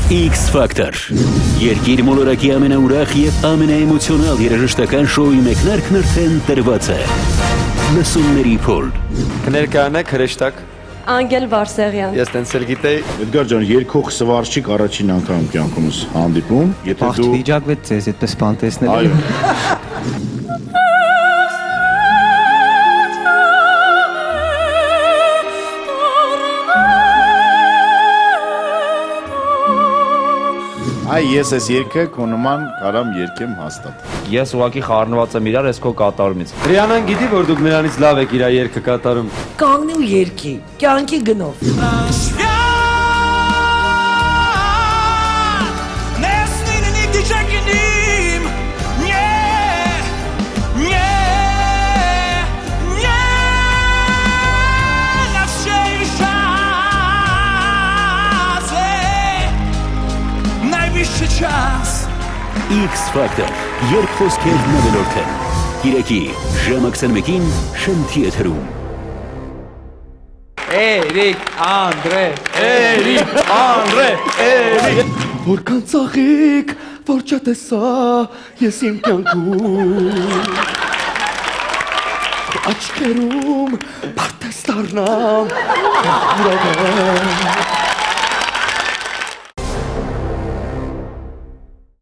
X Factor Երկիր մոլորակի ամենաուրախ և ամենաեմոցիոնալ երաժշտական շոուի մեկնարկն արդեն տրված է Լսումների փոլ Կներկայանեք հրեշտակ Անգել Վարսեղյան Ես տենցել գիտեի Էդգար ջան, երկող սվարչիկ առաջին անգամ կյանքումս հանդիպում Բաղթ վիճակվեց ձեզ այդպես բան տեսնել Այո Այ ես ես երկը քո նման կարամ երկեմ հաստատ Ես ուղղակի խառնված եմ իրար ես քո կատարումից Հրյանան գիտի, որ դուք նրանից լավ եք իրա երկը կատարում Կանգնի ու երկի, կյանքի գնով X Factor Երբ խոսքերն ավելորդ են Կիրակի ժամը 21-ին Շնթի եթերում Էրիկ Անդրե Որքան ծաղիկ, որ չտեսա ես իմ կյանքում Աչքերում պարտես դառնամ